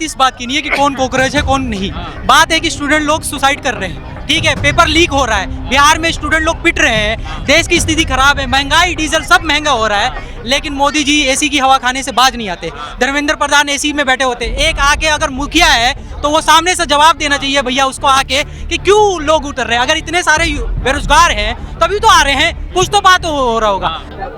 बात इस बात की नहीं है कि कौन कॉकरोच है कौन नहीं। बात है कि स्टूडेंट लोग सुसाइड कर रहे हैं, ठीक है, पेपर लीक हो रहा है, बिहार में स्टूडेंट लोग पिट रहे हैं, देश की स्थिति खराब है, महंगाई डीजल सब महंगा हो रहा है, लेकिन मोदी जी एसी की हवा खाने से बाज नहीं आते। धर्मेंद्र प्रधान एसी में बैठे होते, एक आके अगर मुखिया है तो वो सामने से जवाब देना चाहिए भैया उसको आके कि क्यों लोग उतर रहे हैं। अगर इतने सारे बेरोजगार हैं तभी तो आ रहे हैं, कुछ तो बात हो रहा होगा।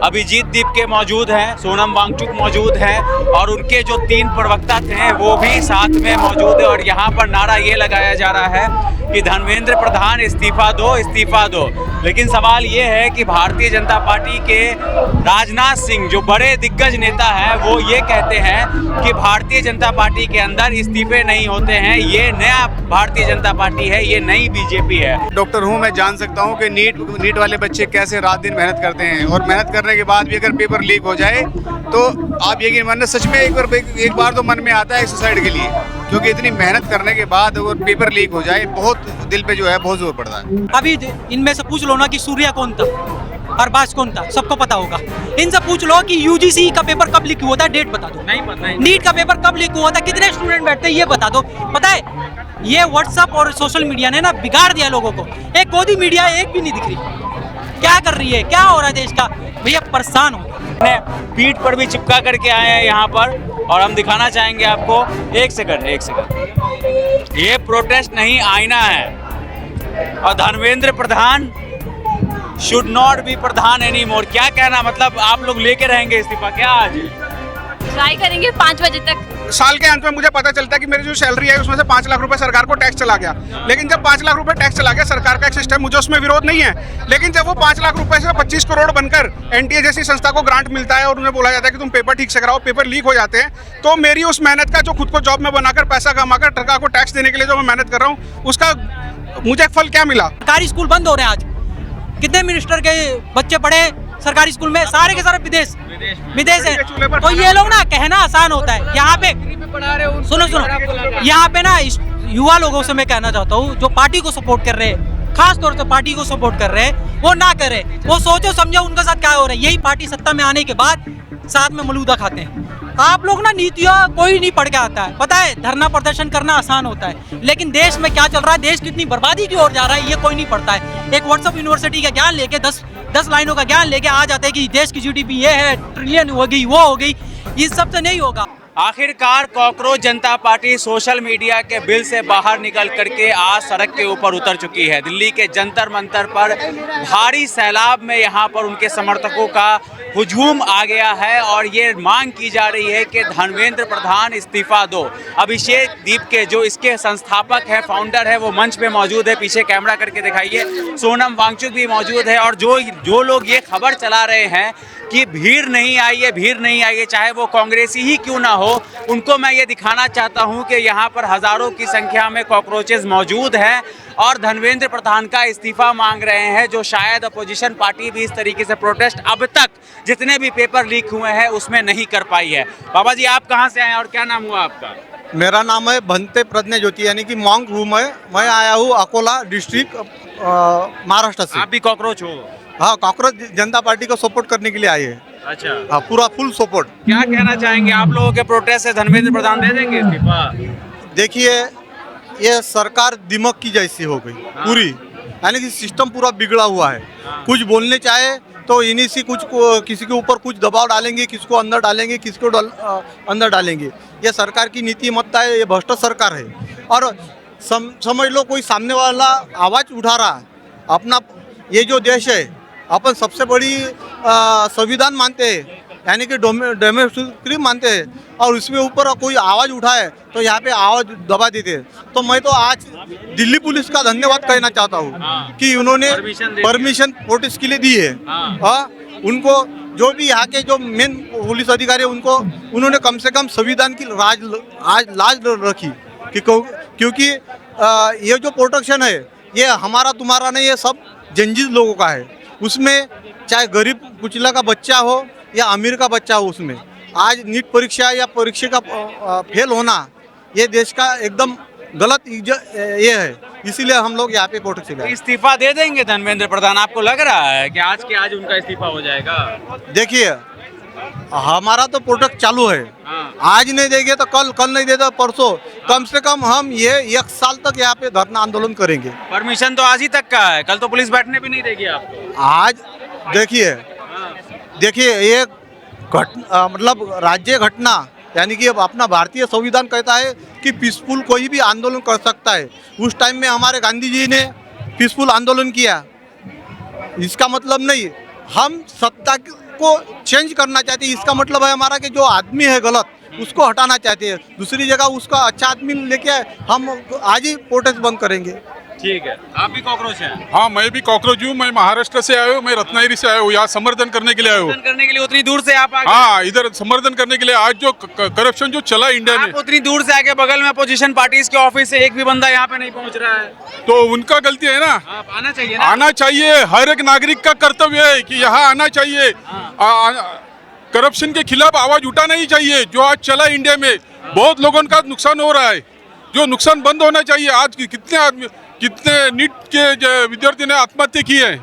अभिजीत दीपके मौजूद हैं, सोनम वांगचुक मौजूद हैं और उनके जो 3 प्रवक्ता थे वो भी साथ में मौजूद है। और यहाँ पर नारा ये लगाया जा रहा है कि धर्मेंद्र प्रधान इस्तीफा दो, इस्तीफा दो। लेकिन सवाल ये है कि भारतीय जनता पार्टी के राजनाथ सिंह जो बड़े दिग्गज नेता हैं वो ये कहते हैं कि भारतीय जनता पार्टी के अंदर इस्तीफे नहीं होते हैं, ये नया भारतीय जनता पार्टी है, ये नई बीजेपी है। डॉक्टर हूँ, मैं जान सकता हूँ कि नीट वाले बच्चे कैसे रात दिन मेहनत करते हैं और मेहनत करने के बाद भी अगर पेपर लीक हो जाए तो आप यकीन मानिए सच में एक बार तो मन में आता है सुसाइड के लिए, क्योंकि इतनी मेहनत करने के बाद अगर पेपर लीक हो जाए बहुत दिल पे जो है बहुत जोर पड़ता है। अभी इनमें से पूछ लो ना कि सूर्या कौन था, अरबाज कौन था, सबको पता होगा। इनसे पूछ लो कि यूजीसी का पेपर कब लीक हुआ था, डेट बता दो। नहीं पता है। नीट का पेपर कब लीक हुआ था, कितने स्टूडेंट बैठते हैं ये बता दो। पता है ये व्हाट्सएप और सोशल मीडिया ने ना बिगाड़ दिया लोगों को। एक गोदी मीडिया एक भी नहीं दिख रही, क्या कर रही है, क्या हो रहा है देश का, भैया परेशान हो। पीठ पर भी चिपका करके आए हैं यहाँ पर और हम दिखाना चाहेंगे आपको। एक सेकंड, ये प्रोटेस्ट नहीं आईना है और Dharmendra Pradhan should not be Pradhan any more. क्या कहना, मतलब आप लोग लेके रहेंगे इस्तीफा क्या? आज ट्राई करेंगे 5 बजे तक। साल के अंत में मुझे पता चलता है कि मेरी जो सैलरी है उसमें से 5 लाख रुपए सरकार को टैक्स चला गया। लेकिन जब 5 लाख रुपए टैक्स चला गया, सरकार का एक सिस्टम, मुझे उसमें विरोध नहीं है। लेकिन जब वो 5 लाख रुपए से 25 करोड़ बनकर एनटीए जैसी संस्था को ग्रांट मिलता है और उन्हें बोला जाता है कि तुम पेपर ठीक से कराओ, पेपर लीक हो जाते हैं, तो मेरी उस मेहनत का जो खुद को जॉब में बनाकर पैसा कमाकर सरकार को टैक्स देने के लिए जो मैं मेहनत कर रहा हूँ उसका मुझे फल क्या मिला? सरकारी स्कूल बंद हो रहे हैं आज। कितने मिनिस्टर के बच्चे पढ़े सरकारी स्कूल में, सारे के सारे विदेश है। तो ये लोग ना कहना आसान होता है। यहाँ पे सुनो यहाँ पे ना युवा लोगों से मैं कहना चाहता हूँ जो पार्टी को सपोर्ट कर रहे हैं, खास तौर से पार्टी को सपोर्ट कर रहे हैं, वो ना करे, वो सोचो समझो उनके साथ क्या हो रहा है। यही पार्टी सत्ता में आने के बाद साथ में मलूदा खाते हैं। आप लोग ना नीतियाँ कोई नहीं पढ़ के आता है। पता है धरना प्रदर्शन करना आसान होता है, लेकिन देश में क्या चल रहा है, देश कितनी बर्बादी की ओर जा रहा है, ये कोई नहीं पढ़ता है। एक व्हाट्सएप यूनिवर्सिटी का ज्ञान लेके 10 लाइनों का ज्ञान लेके आ जाते हैं कि देश की जीडीपी ये है, ट्रिलियन हो गई, वो हो गई। इस सब से नहीं होगा। आखिरकार कॉकरोच जनता पार्टी सोशल मीडिया के बिल से बाहर निकल करके आज सड़क के ऊपर उतर चुकी है। दिल्ली के जंतर मंतर पर भारी सैलाब में यहाँ पर उनके समर्थकों का हुजूम आ गया है और ये मांग की जा रही है कि धर्मेंद्र प्रधान इस्तीफा दो। अभिषेक दीपके जो इसके संस्थापक है, फाउंडर है, वो मंच पे मौजूद है। पीछे कैमरा करके दिखाइए। सोनम वांगचुक भी मौजूद है और जो लोग ये खबर चला रहे हैं कि भीड़ नहीं आई है, चाहे वो कांग्रेसी ही क्यों ना हो, उनको मैं ये दिखाना चाहता हूँ कि यहाँ पर हजारों की संख्या में कॉकरोचेस मौजूद हैं और धर्मेंद्र प्रधान का इस्तीफा मांग रहे हैं, जो शायद अपोजिशन पार्टी भी इस तरीके से प्रोटेस्ट अब तक जितने भी पेपर लीक हुए हैं उसमें नहीं कर पाई है। बाबा जी आप कहाँ से आए और क्या नाम हुआ आपका? मेरा नाम है भंते प्रज्ञा ज्योति, यानी कि मॉन्क हूँ मैं आया हूँ अकोला डिस्ट्रिक्ट महाराष्ट्र से। आप भी कॉकरोच हो? हाँ, कॉकरोच जनता पार्टी को सपोर्ट करने के लिए आए हैं। अच्छा, हाँ, पूरा फुल सपोर्ट। क्या कहना चाहेंगे आप लोगों के प्रोटेस्ट से धर्मेंद्र प्रधान दे देंगे इस्तीफा? देखिए ये सरकार दिमाग की जैसी हो गई पूरी, यानी कि सिस्टम पूरा बिगड़ा हुआ है। कुछ बोलने चाहे तो इन्हीं से किसी के ऊपर कुछ दबाव डालेंगे, किसको अंदर डालेंगे, किसको अंदर डालेंगे। ये सरकार की नीतिमत्ता है, ये भ्रष्ट सरकार है। और समझ लो कोई सामने वाला आवाज़ उठा रहा है, अपना ये जो देश है अपन सबसे बड़ी संविधान मानते हैं, यानी कि डेमोक्रेसी मानते हैं, और उसमें ऊपर कोई आवाज़ उठाए तो यहाँ पे आवाज़ दबा देते हैं। तो मैं तो आज दिल्ली पुलिस का धन्यवाद कहना चाहता हूँ कि उन्होंने परमिशन प्रोटेस्ट के लिए दी है। उनको जो भी यहाँ के जो मेन पुलिस अधिकारी उनको उन्होंने कम से कम संविधान की लाज रखी, क्योंकि ये जो प्रोटेक्शन है ये हमारा तुम्हारा नहीं, ये सब जंजीर लोगों का है। उसमें चाहे गरीब कुचला का बच्चा हो या अमीर का बच्चा हो, उसमें आज नीट परीक्षा या परीक्षा का फेल होना ये देश का एकदम गलत ये है। इसीलिए हम लोग यहाँ पे प्रोटेस्ट कर। इस्तीफा दे देंगे धर्मेंद्र प्रधान? आपको लग रहा है कि आज के आज उनका इस्तीफा हो जाएगा? देखिए हमारा तो प्रोटेक्ट चालू है। आज नहीं देंगे तो कल, कल नहीं दे तो परसों, कम से कम हम ये 1 साल तक यहाँ पे धरना आंदोलन करेंगे। परमिशन तो आज ही तक का है, कल तो पुलिस बैठने भी नहीं देगी आपको। आज देखिए एक मतलब राज्य घटना, यानी कि अब अपना भारतीय संविधान कहता है कि पीसफुल कोई भी आंदोलन कर सकता है। उस टाइम में हमारे गांधी जी ने पीसफुल आंदोलन किया, इसका मतलब नहीं हम सत्ता को चेंज करना चाहते हैं। इसका मतलब है हमारा कि जो आदमी है गलत उसको हटाना चाहते हैं, दूसरी जगह उसका अच्छा आदमी लेके आए। हम आज ही प्रोटेस्ट बंद करेंगे। ठीक है, आप भी कॉकरोच हैं? हाँ, मैं भी कॉकरोच हूँ। मैं महाराष्ट्र से आया हूँ, मैं रत्नागिरी से आया हूँ, यहाँ समर्थन करने के लिए आया हूँ। समर्थन करने के लिए उतनी दूर से आप आ गए? हाँ, इधर समर्थन करने के लिए। आज जो करप्शन जो चला इंडिया में, आप उतनी दूर से आके बगल में अपोजिशन पार्टीज के ऑफिस से एक भी बंदा यहाँ पे नहीं पहुँच रहा है, तो उनका गलती है ना। आप आना चाहिए ना। आना चाहिए, हर एक नागरिक का कर्तव्य है कि यहाँ आना चाहिए। करप्शन के खिलाफ आवाज उठाना ही चाहिए। जो आज चला इंडिया में, बहुत लोगों का नुकसान हो रहा है, जो नुकसान बंद होना चाहिए। आज कितने आदमी, कितने नीट के विद्यार्थी ने आत्महत्या की है,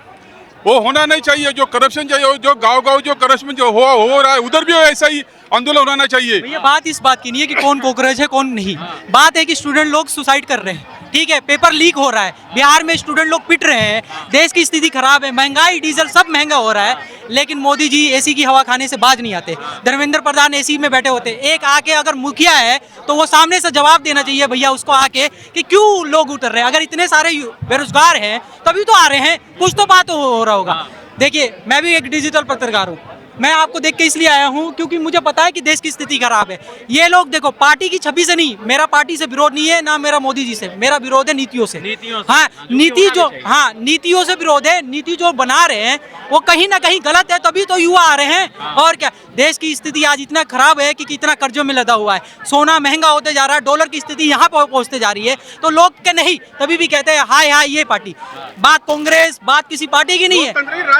वो होना नहीं चाहिए। जो करप्शन चाहिए, जो गांव-गांव जो करप्शन जो हो रहा है, उधर भी ऐसा ही आंदोलन होना चाहिए। भैया बात इस बात की नहीं है कि कौन कॉकरोच है कौन नहीं, बात है कि स्टूडेंट लोग सुसाइड कर रहे हैं। ठीक है, पेपर लीक हो रहा है, बिहार में स्टूडेंट लोग पिट रहे हैं, देश की स्थिति खराब है, महंगाई डीजल सब महंगा हो रहा है, लेकिन मोदी जी एसी की हवा खाने से बाज नहीं आते। धर्मेंद्र प्रधान एसी में बैठे होते। एक आके अगर मुखिया है तो वो सामने से जवाब देना चाहिए भैया उसको आके कि क्यों लोग उतर रहे हैं। अगर इतने सारे बेरोजगार हैं तभी तो आ रहे हैं, कुछ तो बात हो रहा होगा। देखिए मैं भी एक डिजिटल पत्रकार हूँ, मैं आपको देख के इसलिए आया हूँ क्योंकि मुझे पता है कि देश की स्थिति खराब है। ये लोग देखो पार्टी की छवि से नहीं, मेरा पार्टी से विरोध नहीं है, ना मेरा मोदी जी से, मेरा विरोध है नीतियों से। हाँ, नीति जो नीतियों से विरोध है। नीति जो बना रहे हैं वो कहीं ना कहीं गलत है, तभी तो युवा आ रहे हैं। और क्या, देश की स्थिति आज इतना खराब है कि कितना कर्जों में लदा हुआ है, सोना महंगा होते जा रहा है, डॉलर की स्थिति यहाँ पहुँचते जा रही है, तो लोग के नहीं तभी भी कहते हैं हाय हाय ये पार्टी। बात कांग्रेस, बात किसी पार्टी की नहीं है।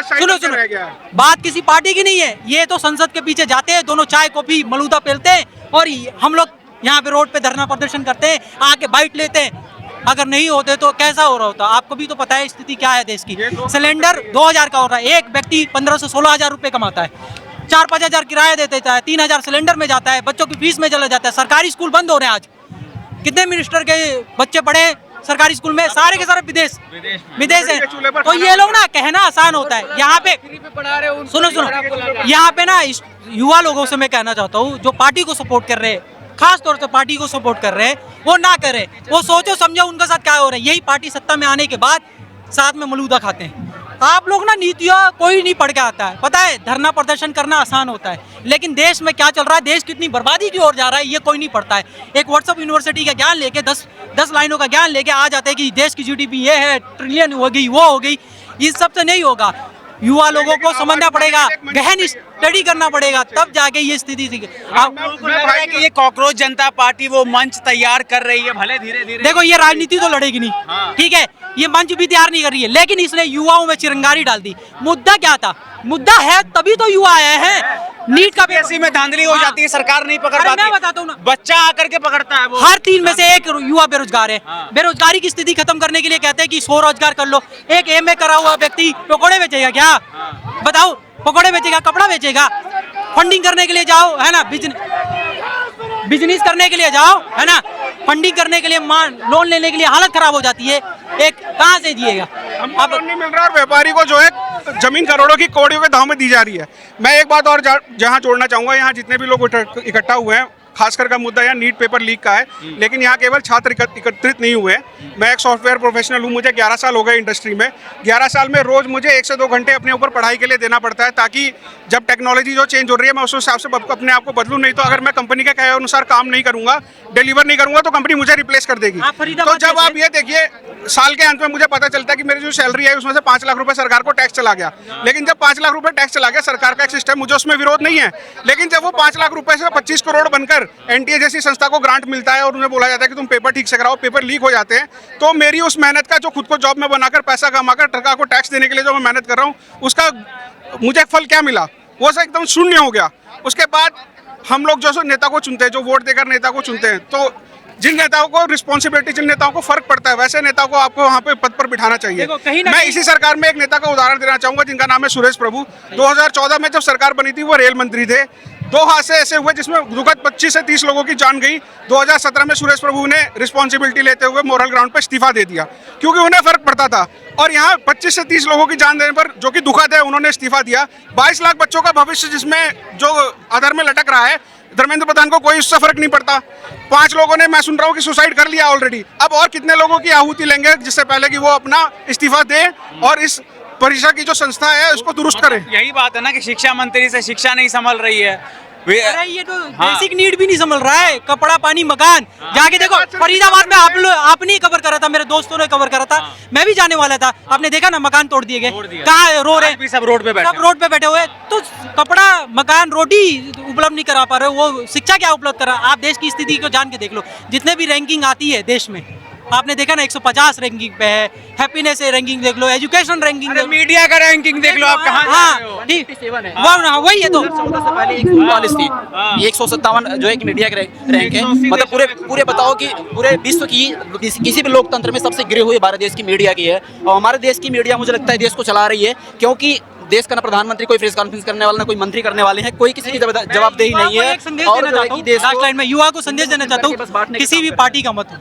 सुनो सुनो, बात किसी पार्टी की नहीं है। ये तो संसद के पीछे जाते हैं, दोनों चाय कॉफी मलूदा पेलते हैं, और हम लोग यहाँ पे रोड पे धरना प्रदर्शन करते हैं, आके बाइट लेते हैं। अगर नहीं होते तो कैसा हो रहा होता? आपको भी तो पता है स्थिति क्या है देश की। सिलेंडर 2000 का हो रहा है, एक व्यक्ति 15 से 16 हजार रुपये कमाता है, 4-5 हजार किराया दे देता है, 3000 सिलेंडर में जाता है, बच्चों की फीस में चला जाता है। सरकारी स्कूल बंद हो रहे हैं आज। कितने मिनिस्टर के बच्चे पढ़े सरकारी स्कूल में? सारे के सारे विदेश है। तो ये लोग ना कहना आसान होता है। यहाँ पे सुनो सुनो, यहाँ पे ना युवा लोगों से मैं कहना चाहता हूँ जो पार्टी को सपोर्ट कर रहे हैं, खास तौर से पार्टी को सपोर्ट कर रहे हैं, वो ना करें, वो सोचो समझो उनके साथ क्या हो रहा है। यही पार्टी सत्ता में आने के बाद साथ में मलूदा खाते हैं। आप लोग ना नीतियाँ कोई नहीं पढ़ के आता है। पता है धरना प्रदर्शन करना आसान होता है, लेकिन देश में क्या चल रहा है, देश कितनी बर्बादी की ओर जा रहा है, ये कोई नहीं पढ़ता है। एक व्हाट्सएप यूनिवर्सिटी का ज्ञान लेके 10 लाइनों का ज्ञान लेके आ जाते हैं कि देश की जीडीपी ये है, ट्रिलियन हो गई, वो हो गई। इस सब से नहीं होगा। युवा लोगों को समझना पड़ेगा, गहन स्टडी करना पड़ेगा, तब जाके ये स्थिति थी। कि ये कॉकरोच जनता पार्टी वो मंच तैयार कर रही है, भले धीरे धीरे। देखो ये राजनीति तो लड़ेगी नहीं, ठीक है, ये मंच भी तैयार नहीं कर रही है, लेकिन इसने युवाओं में चिरंगारी डाल दी। मुद्दा क्या था? मुद्दा है तभी तो युवा आए हैं। नीट का ऐसी में धांधली हो जाती है, सरकार नहीं पकड़ पाती। मैं बताता हूँ ना, बच्चा आकर के पकड़ता है वो। हर 3 में से 1 युवा बेरोजगार है। बेरोजगारी की स्थिति खत्म करने के लिए कहते हैं कि स्वरोजगार कर लो। एक एमए करा हुआ व्यक्ति पकौड़े बेचेगा क्या? बताओ, पकौड़े बेचेगा, कपड़ा बेचेगा? फंडिंग करने के लिए जाओ, है ना, बिजनेस करने के लिए जाओ, है ना, फंडिंग करने के लिए लोन लेने के लिए हालत खराब हो जाती है। एक कहाँ से दिएगा? अब नहीं मिल रहा, और व्यापारी को जो है जमीन करोड़ों की कौड़ियों के दाम में दी जा रही है। मैं एक बात और जहाँ जोड़ना चाहूँगा, यहाँ जितने भी लोग इकट्ठा हुए हैं, खासकर का मुद्दा यहाँ नीट पेपर लीक का है, लेकिन यहाँ केवल छात्र एकत्रित नहीं हुए। मैं एक सॉफ्टवेयर प्रोफेशनल हूँ, मुझे 11 साल हो गए इंडस्ट्री में। 11 साल में रोज़ मुझे 1 से 2 घंटे अपने ऊपर पढ़ाई के लिए देना पड़ता है, ताकि जब टेक्नोलॉजी जो चेंज हो रही है मैं उस हिसाब से अपने आप को बदलूँ। नहीं तो अगर मैं कंपनी के कहे अनुसार काम नहीं करूँगा, डिलीवर नहीं करूँगा, तो कंपनी मुझे रिप्लेस कर देगी। तो जब आप ये देखिए, साल के अंत में मुझे पता चलता है कि मेरी जो सैलरी है उसमें से 5 लाख रुपए सरकार को टैक्स चला गया। लेकिन जब 5 लाख रुपए टैक्स चला गया, सरकार का एक सिस्टम, मुझे उसमें विरोध नहीं है, लेकिन जब वो 5 लाख रुपए से 25 करोड़ बनकर एनटीए जैसी संस्था को ग्रांट मिलता है और उन्हें बोला जाता है कि तुम पेपर ठीक से कराओ, पेपर लीक हो जाते हैं, तो मेरी उस मेहनत का, जो खुद को जॉब में बनाकर पैसा कमाकर सरकार को टैक्स देने के लिए जो मैं मेहनत कर रहा हूँ, उसका मुझे फल क्या मिला? वो सब एकदम शून्य हो गया। उसके बाद हम लोग जो नेता को चुनते हैं, जो वोट देकर नेता को चुनते हैं, तो जिन नेताओं को रिस्पॉन्सिबिलिटी, जिन नेताओं को फर्क पड़ता है, वैसे नेताओं को आपको वहाँ पे पद पर बिठाना चाहिए। मैं इसी सरकार में एक नेता का उदाहरण देना चाहूंगा जिनका नाम है सुरेश प्रभु। 2014 में जब सरकार बनी थी, वो रेल मंत्री थे। 2 हादसे ऐसे हुए जिसमें दुखद 25 से 30 लोगों की जान गई। 2017 में सुरेश प्रभु ने रिस्पॉन्सिबिलिटी लेते हुए मोरल ग्राउंड पर इस्तीफा दे दिया क्योंकि उन्हें फर्क पड़ता था, और यहाँ 25 से 30 लोगों की जान देने पर जो कि दुखद है, उन्होंने इस्तीफा दिया। 22 लाख बच्चों का भविष्य जिसमें जो अधर में लटक रहा है, धर्मेंद्र प्रधान को कोई उससे फर्क नहीं पड़ता। 5 लोगों ने, मैं सुन रहा हूँ कि सुसाइड कर लिया ऑलरेडी। अब और कितने लोगों की आहुति लेंगे जिससे पहले कि वो अपना इस्तीफा दे और इस परीक्षा की जो संस्था है उसको दुरुस्त करे। यही बात है ना कि शिक्षा मंत्री से शिक्षा नहीं संभल रही है। अरे ये तो बेसिक नीड भी नहीं संभल रहा है, कपड़ा, पानी, मकान। जाके देखो फरीदाबाद में आपने ही कवर करा था, मेरे दोस्तों ने कवर करा था, मैं भी जाने वाला था। आपने देखा ना, मकान तोड़ दिए गए, कहाँ रो रहे, सब रोड पे बैठे, सब रोड पे बैठे हुए। तो कपड़ा, मकान, रोटी उपलब्ध नहीं करा पा रहे, वो शिक्षा क्या उपलब्ध करा। आप देश की स्थिति को जान के देख लो, जितने भी रैंकिंग आती है देश में, आपने देखा ना 150 रैंकिंग पे है, हैप्पीनेस रैंकिंग देख लो, एजुकेशन रैंकिंग देख लो, मीडिया का रैंकिंग देख लो आप कहाँ हाँ ठीक, वही है। तो 14 से पहले 144 थी, ये 157 जो एक मीडिया का रैंक है। मतलब पूरे बताओ कि पूरे विश्व की किसी भी लोकतंत्र में सबसे गिरे हुए भारत देश की मीडिया की है, और हमारे देश की मीडिया मुझे लगता है देश को चला रही है, क्योंकि देश का ना प्रधानमंत्री कोई प्रेस कॉन्फ्रेंस करने वाला, ना कोई मंत्री करने वाले हैं, कोई किसी की जवाबदेही नहीं है। एक संदेश देना चाहता हूँ, लास्ट लाइन में युवा को संदेश देना चाहता हूँ, किसी भी पार्टी का मत हो,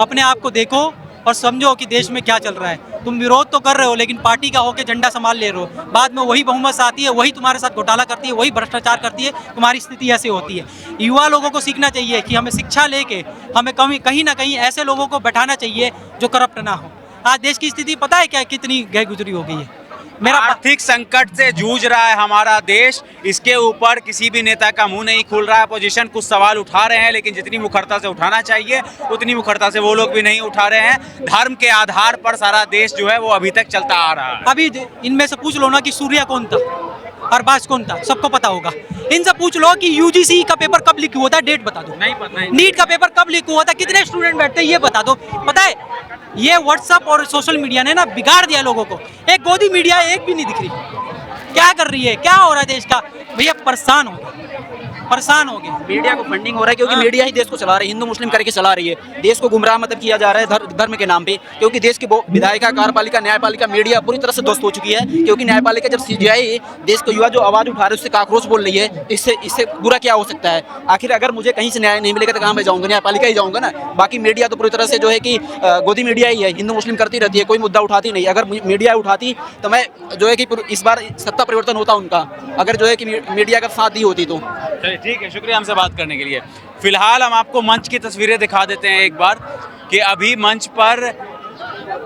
अपने आप को देखो और समझो कि देश में क्या चल रहा है। तुम विरोध तो कर रहे हो, लेकिन पार्टी का होकर झंडा संभाल ले रहे हो, बाद में वही बहुमत आती है, वही तुम्हारे साथ घोटाला करती है, वही भ्रष्टाचार करती है, तुम्हारी स्थिति ऐसे होती है। युवा लोगों को सीखना चाहिए कि हमें शिक्षा लेके हमें कहीं ना कहीं ऐसे लोगों को बैठाना चाहिए जो करप्ट ना हो। आज देश की स्थिति पता है क्या, कितनी गह गुजरी हो गई है। मेरा आर्थिक संकट से जूझ रहा है हमारा देश, इसके ऊपर किसी भी नेता का मुंह नहीं खुल रहा है। अपोजिशन कुछ सवाल उठा रहे हैं, लेकिन जितनी मुखरता से उठाना चाहिए उतनी मुखरता से वो लोग भी नहीं उठा रहे हैं। धर्म के आधार पर सारा देश जो है वो अभी तक चलता आ रहा है। अभी इनमें से पूछ लो ना कि सूर्य कौन था, अरबाज कौन था, सबको पता होगा। इनसे पूछ लो कि यूजीसी का पेपर कब लीक हुआ था, डेट बता दो। नहीं पता। नीट का पेपर कब लीक हुआ था, कितने स्टूडेंट बैठते हैं, ये बता दो। पता है, ये व्हाट्सएप और सोशल मीडिया ने ना बिगाड़ दिया लोगों को। एक गोदी मीडिया एक भी नहीं दिख रही, क्या कर रही है, क्या हो रहा है देश का। भैया परेशान हो गए। मीडिया को फंडिंग हो रहा है, क्योंकि मीडिया ही देश को चला रही है, हिंदू मुस्लिम करके चला रही है। देश को गुमराह मतलब किया जा रहा है धर्म के नाम पे, क्योंकि देश की विधायिका, कार्यपालिका, न्यायपालिका, मीडिया पूरी तरह से ध्वस्त हो चुकी है। क्योंकि न्यायपालिका जब सीजीआई देश को युवा जो आवाज उठा रहे हैं उससे काक्रोश बोल रही है, इससे बुरा क्या हो सकता है। आखिर अगर मुझे कहीं से न्याय नहीं मिलेगा तो कहाँ मैं जाऊँगा, न्यायपालिका ही जाऊँगा ना। बाकी मीडिया तो पूरी तरह से जो है कि गोदी मीडिया ही है, हिंदू मुस्लिम करती रहती है, कोई मुद्दा उठाती नहीं। अगर मीडिया उठाती तो मैं जो है कि इस बार सत्ता परिवर्तन होता उनका, अगर जो है कि मीडिया का साथ दी होती तो। चलिए ठीक है, शुक्रिया हमसे बात करने के लिए। फिलहाल हम आपको मंच की तस्वीरें दिखा देते हैं एक बार, कि अभी मंच पर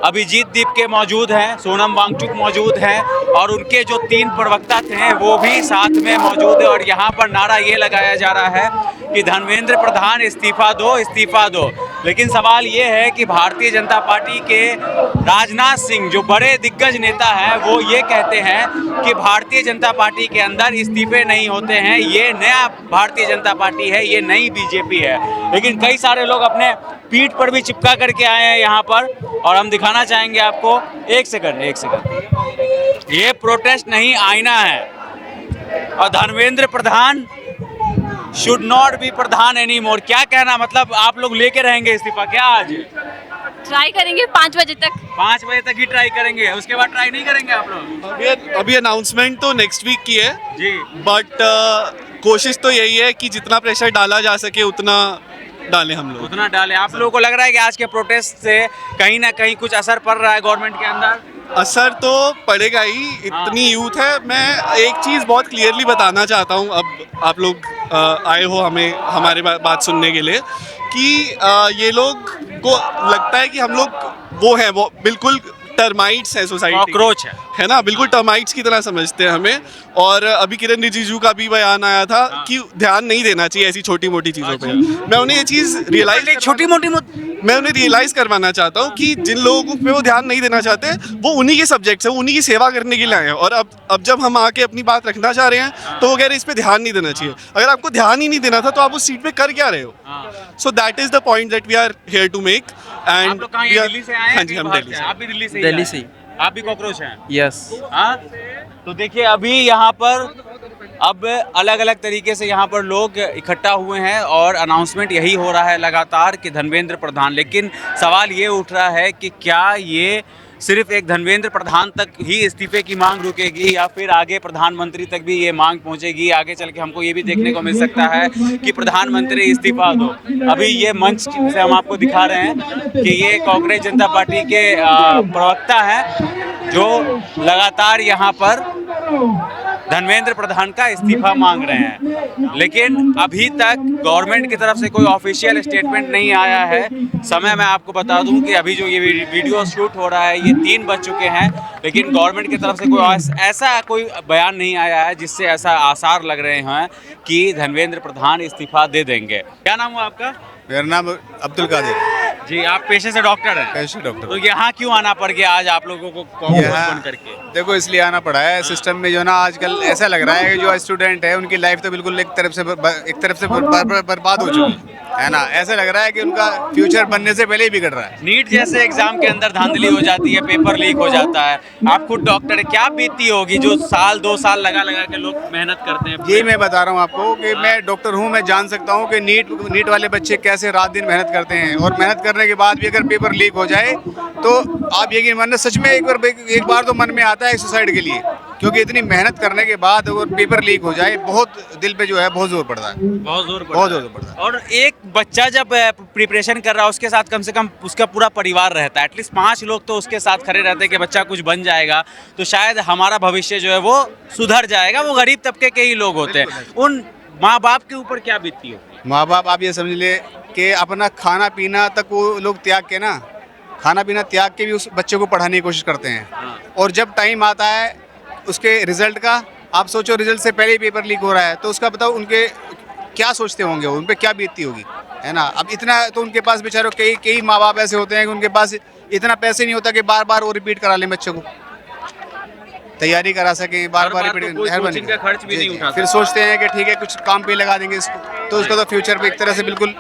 अभिजीत दीप के मौजूद हैं, सोनम वांगचुक मौजूद हैं, और उनके जो 3 प्रवक्ता थे वो भी साथ में मौजूद है। और यहाँ पर नारा ये लगाया जा रहा है कि धर्मेंद्र प्रधान इस्तीफा दो, इस्तीफा दो। लेकिन सवाल ये है कि भारतीय जनता पार्टी के राजनाथ सिंह जो बड़े दिग्गज नेता हैं, वो ये कहते हैं कि भारतीय जनता पार्टी के अंदर इस्तीफे नहीं होते हैं, ये नया भारतीय जनता पार्टी है, ये नई बीजेपी है। लेकिन कई सारे लोग अपने पीठ पर भी चिपका करके आए हैं यहाँ पर, और हम दिखाना चाहेंगे आपको। एक सेकंड, ये प्रोटेस्ट नहीं, आईना है। और Dharmendra Pradhan should not be Pradhan any more. क्या कहना, मतलब आप लोग लेके रहेंगे इस्तीफा क्या आज? ट्राई करेंगे 5 बजे तक। 5 बजे तक ही ट्राई करेंगे, उसके बाद ट्राई नहीं करेंगे आप लोग? अभी अनाउंसमेंट तो नेक्स्ट वीक की है जी, बट कोशिश तो यही है कि जितना प्रेशर डाला जा सके उतना डालें हम लोग। उतना डालें। आप लोगों को लग रहा है कि आज के प्रोटेस्ट से कहीं ना कहीं कुछ असर पड़ रहा है गवर्नमेंट के अंदर? असर तो पड़ेगा ही, इतनी यूथ है। मैं एक चीज़ बहुत क्लियरली बताना चाहता हूँ, अब आप लोग आए हो हमारे बात सुनने के लिए, कि ये लोग को लगता है कि हम लोग वो बिल्कुल टर्माइट्स है सोसाइटी, कॉकरोच है ना, बिल्कुल टर्माइट्स की तरह समझते हैं हमें। और अभी किरण रिजिजू का भी बयान आया था कि ध्यान नहीं देना चाहिए ऐसी छोटी मोटी चीज़ों पे। मैं उन्हें ये चीज़ मैं उन्हें रियलाइज़ करवाना चाहता हूँ कि जिन लोगों पे वो ध्यान नहीं देना चाहते वो उन्हीं के सब्जेक्ट्स हैं, वो उन्हीं की सेवा करने के लिए आए हैं। और अब जब हम आके अपनी बात रखना चाह रहे हैं तो वो कह रहे हैं इस पर ध्यान नहीं देना चाहिए। अगर आपको ध्यान ही नहीं देना था तो आप उस सीट पे कर क्या रहे हो? So that is the point that we are here to make. And Delhi से आए हैं? हाँ जी, हम दिल्ली से। आप भी दिल्ली से? दिल्ली से। आप भी कॉकरोच हैं? यस। हाँ, तो देखिए अभी यहाँ पर अब अलग अलग तरीके से यहाँ पर लोग इकट्ठा हुए हैं, और अनाउंसमेंट यही हो रहा है लगातार कि धर्मेंद्र प्रधान। लेकिन सवाल ये उठ रहा है कि क्या ये सिर्फ एक धर्मेंद्र प्रधान तक ही इस्तीफे की मांग रुकेगी या फिर आगे प्रधानमंत्री तक भी ये मांग पहुंचेगी? आगे चल के हमको ये भी देखने को मिल सकता है कि प्रधानमंत्री इस्तीफा दो। अभी ये मंच से हम आपको दिखा रहे हैं कि ये कांग्रेस जनता पार्टी के प्रवक्ता हैं जो लगातार यहाँ पर धर्मेंद्र प्रधान का इस्तीफा मांग रहे हैं, लेकिन अभी तक गवर्नमेंट की तरफ से कोई ऑफिशियल स्टेटमेंट नहीं आया है। समय मैं आपको बता दूं कि अभी जो ये वीडियो शूट हो रहा है ये 3 बज चुके हैं, लेकिन गवर्नमेंट की तरफ से कोई ऐसा कोई बयान नहीं आया है जिससे ऐसा आसार लग रहे हैं कि धर्मेंद्र प्रधान इस्तीफा दे देंगे। क्या नाम हुआ आपका? मेरा नाम अब्दुल कादिर जी, आप पेशे से डॉक्टर हैं? पेशे डॉक्टर। तो यहाँ क्यों आना पड़ गया आज आप लोगों को कांग्रेस बन करके? देखो इसलिए आना पड़ा है, सिस्टम में जो ना आजकल ऐसा लग रहा है कि जो स्टूडेंट है उनकी लाइफ तो बिल्कुल एक तरफ से बर्बाद हो चुकी है ना। ऐसा लग रहा है कि उनका फ्यूचर बनने से पहले ही बिगड़ रहा है। नीट जैसे एग्जाम के अंदर धांधली हो जाती है, पेपर लीक हो जाता है। आप खुद डॉक्टर है, क्या बीती होगी जो 1-2 साल लगा के लोग मेहनत करते हैं? यही मैं बता रहा हूँ आपको कि मैं डॉक्टर हूँ, मैं जान सकता हूँ कि नीट वाले बच्चे कैसे रात दिन मेहनत करते हैं, और मेहनत करने के बाद भी अगर पेपर लीक हो जाए तो आप यकीन मानना सच में एक बार तो मन में आता है सुसाइड के लिए, क्योंकि इतनी मेहनत करने के बाद अगर पेपर लीक हो जाए बहुत दिल पे जो है बहुत जोर पड़ता है, बहुत जोर पड़ता है। और एक बच्चा जब प्रिपरेशन कर रहा है उसके साथ कम से कम उसका पूरा परिवार रहता है, एटलीस्ट 5 लोग तो उसके साथ खड़े रहते हैं कि बच्चा कुछ बन जाएगा तो शायद हमारा भविष्य जो है वो सुधर जाएगा। वो गरीब तबके के ही लोग होते हैं। उन माँ बाप के ऊपर क्या बीतती हो? माँ बाप आप ये समझ ले कि अपना खाना पीना तक वो लोग त्याग के ना, खाना पीना त्याग के भी उस बच्चे को पढ़ाने की कोशिश करते हैं। और जब टाइम आता है उसके रिजल्ट का, आप सोचो रिजल्ट से पहले ही पेपर लीक हो रहा है तो उसका बताओ उनके क्या सोचते होंगे, उन पे क्या बीतती होगी, है ना। अब इतना तो उनके पास बेचारों कई माँ बाप ऐसे होते हैं कि उनके पास इतना पैसे नहीं होता कि बार बार वो रिपीट करा लें, बच्चे को तैयारी करा सकें, बार बार रिपीट खर्च भी नहीं उठा। फिर सोचते हैं कि ठीक है कुछ काम पे लगा देंगे इसको, तो उसका तो फ्यूचर पे एक तरह से बिल्कुल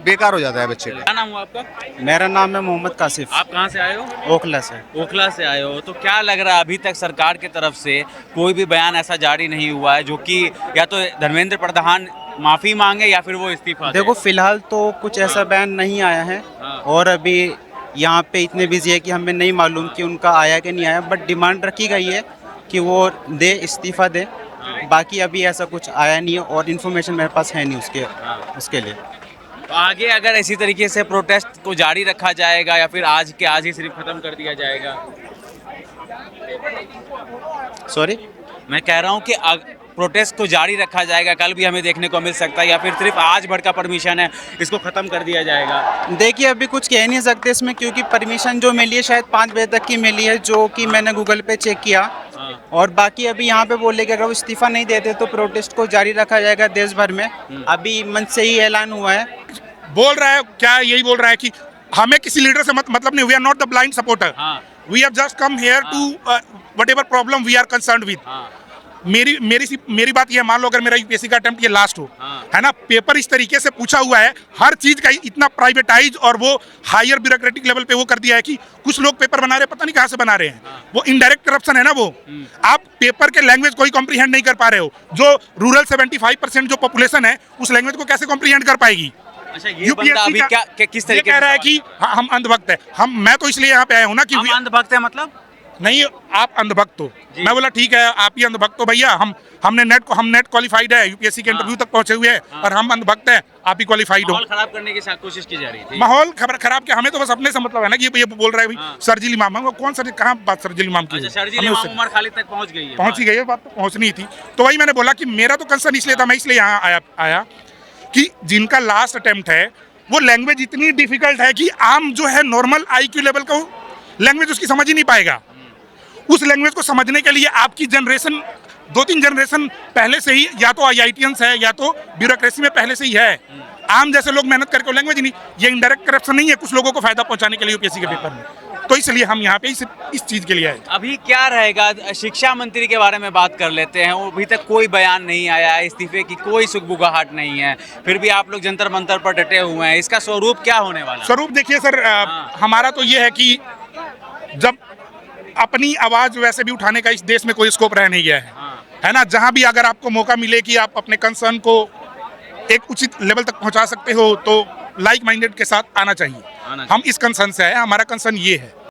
बेकार हो जाता है बच्चे का। क्या नाम हुआ आपका? मेरा नाम है मोहम्मद कासिफ। आप कहाँ से आए हो? ओखला से। ओखला से आए हो, तो क्या लग रहा है अभी तक सरकार की तरफ से कोई भी बयान ऐसा जारी नहीं हुआ है जो कि या तो धर्मेंद्र प्रधान माफी मांगे या फिर वो इस्तीफा? देखो फिलहाल तो कुछ ऐसा बयान नहीं आया है, और अभी यहाँ पे इतने बिजी है कि हमें नहीं मालूम कि उनका आया कि नहीं आया, बट डिमांड रखी गई है कि वो दे, इस्तीफा दे। बाकी अभी ऐसा कुछ आया नहीं है और इन्फॉर्मेशन मेरे पास है नहीं उसके लिए। तो आगे अगर इसी तरीके से प्रोटेस्ट को जारी रखा जाएगा या फिर आज के आज ही सिर्फ खत्म कर दिया जाएगा? सॉरी, मैं कह रहा हूँ कि प्रोटेस्ट को जारी रखा जाएगा, कल भी हमें देखने को मिल सकता है, या फिर सिर्फ आज भर का परमिशन है इसको ख़त्म कर दिया जाएगा? देखिए अभी कुछ कह नहीं सकते इसमें, क्योंकि परमिशन जो मिली है शायद 5 बजे तक की मिली है, जो कि मैंने गूगल पे चेक किया। और बाकी अभी यहाँ पे बोले कि अगर वो इस्तीफा नहीं देते तो प्रोटेस्ट को जारी रखा जाएगा देश भर में। अभी मंच से ही ऐलान हुआ है। बोल रहा है क्या, यही बोल रहा है कि हमें किसी लीडर से मतलब नहीं, we are not the blind supporter, we have just come here to whatever problem we are concerned with. मेरी बात ये, मान लो अगर मेरा यूपीएससी का अटेम्प्ट ये लास्ट हो, है ना, पेपर इस तरीके से पूछा हुआ है, हर चीज का इतना प्राइवेटाइज और वो हायर ब्यूरोक्रेटिक लेवल पे वो कर दिया है कि कुछ लोग पेपर बना रहे हैं, पता नहीं कहाँ से बना रहे हैं, वो इनडायरेक्ट करप्शन है ना। वो आप पेपर के लैंग्वेज को ही कॉम्प्रीहेंड नहीं कर पा रहे हो, जो रूरल 75% जो पॉपुलेशन है उस लैंग्वेज को कैसे कॉम्प्रीहेंड कर पाएगी? अच्छा, ये बंदा अभी किस तरीके कह रहा है कि हम अंधभक्त है। मैं तो इसलिए यहाँ पे आया हूँ ना कि हम अंधभक्त है, मतलब नहीं आप अंधभक्त हो। मैं बोला ठीक है आप ही अंधभक्त हो भैया, हम नेट क्वालिफाइड है, यूपीएससी के इंटरव्यू तक पहुंचे हुए हैं, और हम अंधभक्त हैं, आप ही क्वालिफाइड हो। माहौल खराब करने की कोशिश की जा रही थी। माहौल खराब क्या, हमें तो बस अपने से मतलब है ना कि ये बोल रहा है भाई शर्जील इमाम, कौन सर, कहाँ बात शर्जील इमाम की? उमर खालिद तक पहुंच गई है, बात तो पहुंचनी थी। तो वही मैंने बोला कि मेरा तो कंसर्न इसलिए था, मैं इसलिए यहाँ आया कि जिनका लास्ट अटेम्प्ट है वो लैंग्वेज इतनी डिफिकल्ट है कि आम जो है नॉर्मल IQ लेवल का लैंग्वेज उसकी समझ ही नहीं पाएगा। उस लैंग्वेज को समझने के लिए आपकी जनरेशन 2-3 जनरेशन पहले से ही या तो IITians है या तो ब्यूरोक्रेसी में पहले से ही है। आम जैसे लोग मेहनत करके लैंग्वेज ही नहीं, ये इनडायरेक्ट करप्शन नहीं है कुछ लोगों को फायदा पहुंचाने के लिए यूपीएससी के पेपर में, तो इसलिए हम यहाँ पे इस चीज के लिए आए। अभी क्या रहेगा, शिक्षा मंत्री के बारे में बात कर लेते हैं। वो अभी तक कोई बयान नहीं आया है, इस्तीफे की कोई सुगबुगाहट नहीं है, फिर भी आप लोग जंतर मंतर पर डटे हुए हैं। इसका स्वरूप क्या होने वाला? स्वरूप देखिए सर, हमारा तो ये है कि जब अपनी आवाज वैसे भी उठाने का इस देश में कोई स्कोप रह नहीं गया है ना। जहां भी अगर आपको मौका मिले कि आप अपने कंसर्न को एक उचित लेवल तक पहुंचा सकते हो तो लाइक माइंडेड के साथ आना चाहिए। हम इस कंसर्न से आए, हमारा कंसर्न ये है।